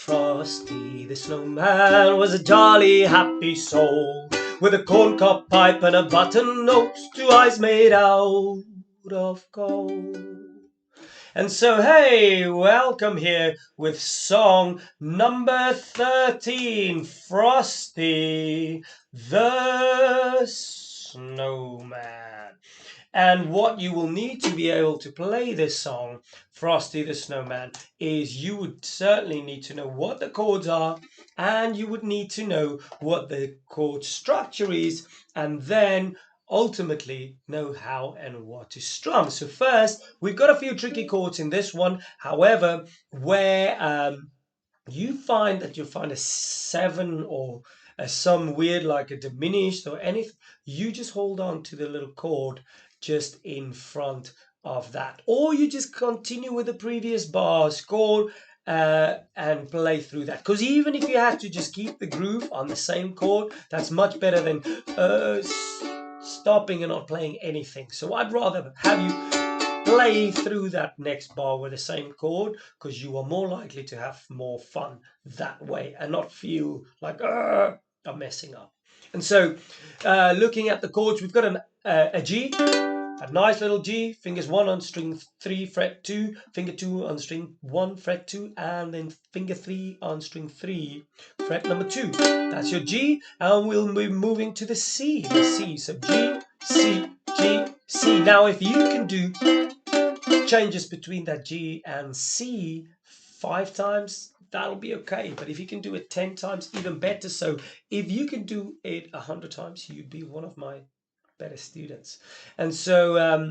Frosty the Snowman was a jolly happy soul, with a corncob pipe and a button nose, two eyes made out of gold. And so, hey, welcome here with song number 13, Frosty the Snowman. And what you will need to be able to play this song, Frosty the Snowman, is you would certainly need to know what the chords are, and you would need to know what the chord structure is, and then ultimately know how and what to strum. So first, we've got a few tricky chords in this one. However, where you find that you'll find a 7 or some weird like a diminished or anything, you just hold on to the little chord just in front of that, or you just continue with the previous bar's chord and play through that, because even if you have to just keep the groove on the same chord, that's much better than stopping and not playing anything. So I'd rather have you play through that next bar with the same chord, because you are more likely to have more fun that way and not feel like I'm messing up. And so looking at the chords, we've got a G, a nice little G, fingers 1 on string 3, fret 2, finger 2 on string 1, fret 2, and then finger 3 on string 3, fret number 2. That's your G, and we'll be moving to the C. The C, so G, C, G, C. Now, if you can do changes between that G and C 5 times, that'll be okay. But if you can do it 10 times, even better. So if you can do it 100 times, you'd be one of my better students. And so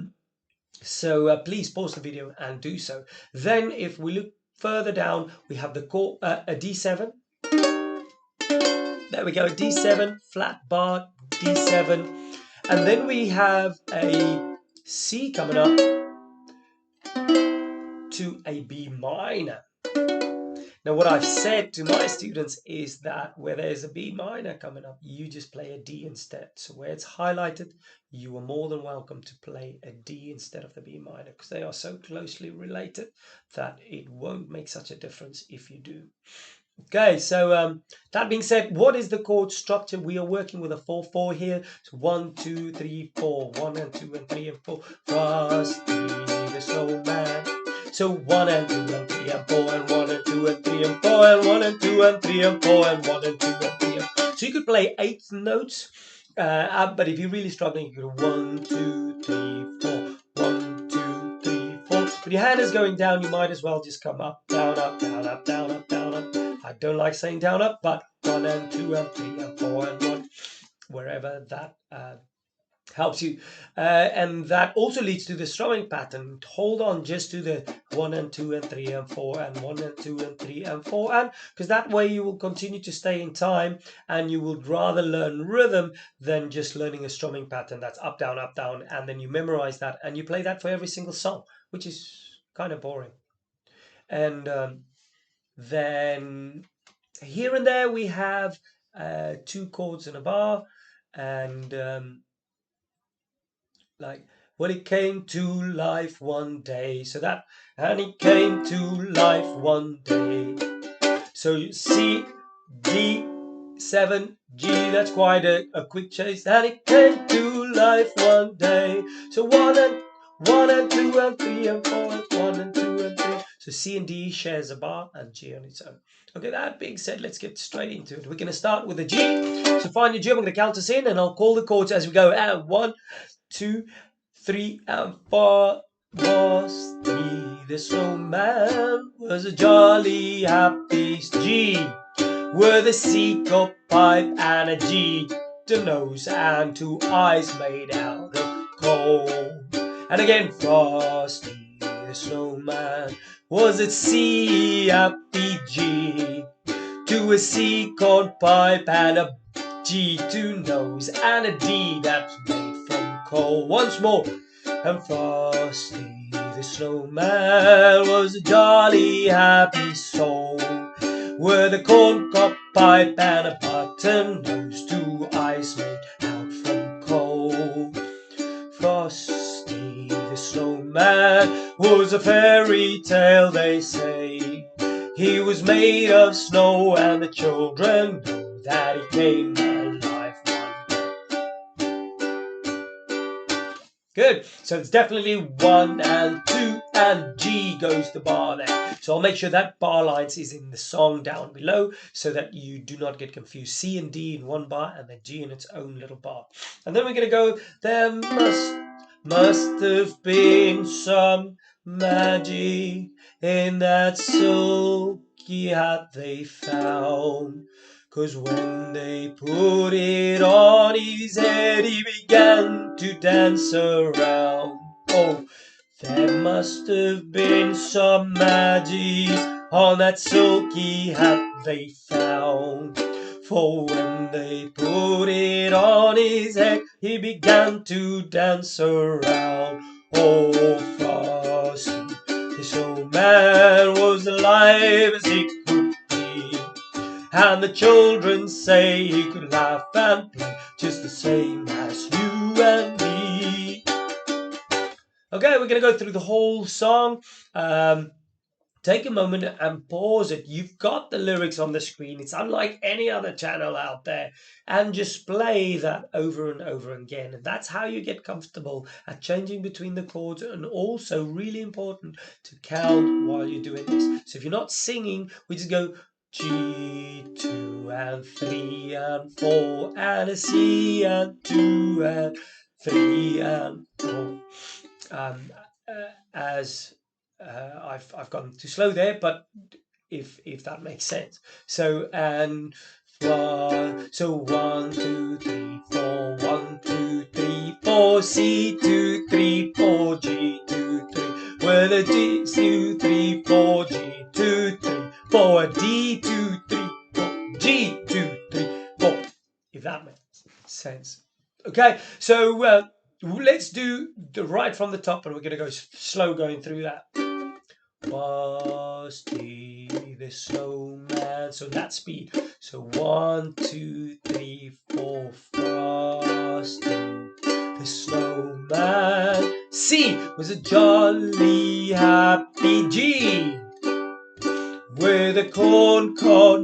please pause the video and do so. Then if we look further down, we have the chord, a D7. There we go, D7, flat bar, D7. And then we have a C coming up to a B minor. Now, what I've said to my students is that where there's a B minor coming up, you just play a D instead. So where it's highlighted, you are more than welcome to play a D instead of the B minor, because they are so closely related that it won't make such a difference if you do. Okay, so that being said, what is the chord structure? We are working with a 4/4 here. So 1, 2, 3, 4, 1 and 2 and 3 and 4. Frosty the Snowman. So 1 and 2 and 3 and 4 and 1 and 2 and 3 and 4 and 1 and 2 and 3 and 4 and 1 and 2 and 3 and 4. So you could play 8 notes, but if you're really struggling, you could 1, 2, 3, 4, 1, 2, 3, 4. But your hand is going down, you might as well just come up, down, up, down, up, down, up, down, up. I don't like saying down, up, but 1 and 2 and 3 and 4 and 1, wherever that helps you. And that also leads to the strumming pattern. Hold on just to the 1 and 2 and 3 and 4 and 1 and 2 and 3 and 4, and because that way you will continue to stay in time, and you would rather learn rhythm than just learning a strumming pattern that's up, down, and then you memorize that and you play that for every single song, which is kind of boring. And then here and there we have 2 chords in a bar, and like, well, it came to life one day. So that, and it came to life one day. So C, D, 7, G, that's quite a quick chase. And it came to life one day. So 1 and 2 and 3 and 4 and 1 and 2 and 3. So C and D shares a bar and G on its own. Okay, that being said, let's get straight into it. We're going to start with a G. So find your G. I'm going to count us in, and I'll call the chords as we go. And 1, 2, 3 and 4. Frosty the Snowman was a jolly happy G, with a C chord pipe and a G to nose and 2 eyes made out of coal. And again, Frosty the Snowman was a C happy G, to a C chord pipe and a G to nose and a D that's made from coal. Once more. And Frosty the Snowman was a jolly happy soul, with a corncob pipe and a button nose, 2 eyes made out from coal. Frosty the Snowman was a fairy tale, they say. He was made of snow, and the children know that he came alive one day. Good. So it's definitely 1 and 2 and G goes the bar there. So I'll make sure that bar lines is in the song down below so that you do not get confused. C and D in one bar and then G in its own little bar. And then we're going to go, there must have been some magic in that silky hat they found. 'Cause when they put it on his head, he began to dance around. Oh, there must have been some magic on that silky hat they found. For when they put it on his head, he began to dance around. Oh, Frosty, this old man was alive as he could be. And the children say he could laugh and play just the same as you and me. Okay, we're going to go through the whole song. Take a moment and pause it. You've got the lyrics on the screen. It's unlike any other channel out there. And just play that over and over again. And that's how you get comfortable at changing between the chords. And also really important to count while you're doing this. So if you're not singing, we just go G, 2 and 3 and 4 and a C and 2 and 3 and 4. As I've gone too slow there, but if that makes sense. So and so 1 2 3 4 1 2 3 4 C 2 3 4 G 2 3 with a D 2 3 4 G 2 3 4 D 2 3 4 G 2 3 4. If that makes sense. Okay, so let's do the right from the top, and we're going to go slow going through that. Frosty the Snowman. So that speed. So 1 2 3 4. Frosty the Snowman. C was a jolly happy G with a corn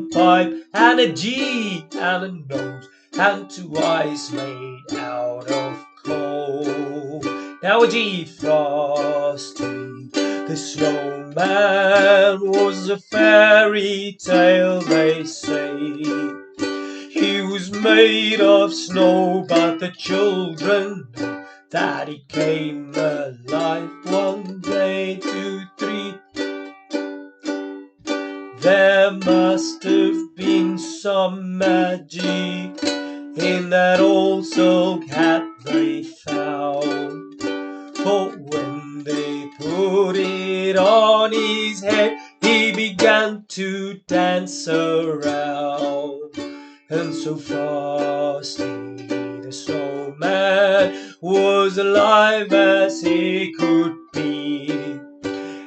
pipe and a G and a nose and 2 eyes made out of coal. Now a G. Frosty the Snowman was a fairy tale, they say. He was made of snow, but the children know that he came alive one day. 2 3. There must have been some magic in that old silk hat they found. For when they put it on his head, he began to dance around. And so Frosty the Snowman was alive as he could be.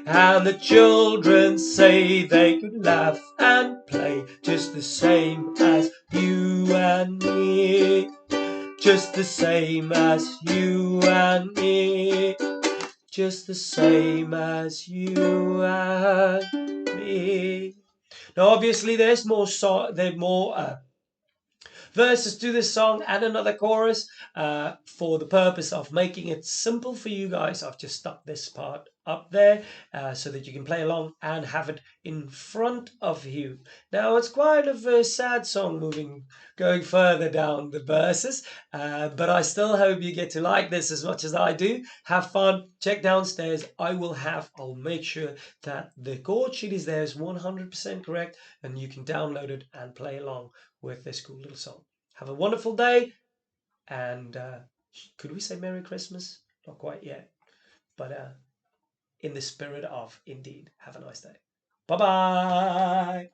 And the children say they could laugh and play just the same as you and me. Just the same as you and me. Just the same as you and me. Now, obviously, there's more verses to this song and another chorus. For the purpose of making it simple for you guys, I've just stuck this part up there so that you can play along and have it in front of you. Now, it's quite a very sad song going further down the verses, but I still hope you get to like this as much as I do. Have fun. Check downstairs. I'll make sure that the chord sheet is there is 100% correct, and you can download it and play along with this cool little song. Have a wonderful day, and could we say Merry Christmas? Not quite yet, but in the spirit of, indeed. Have a nice day. Bye-bye.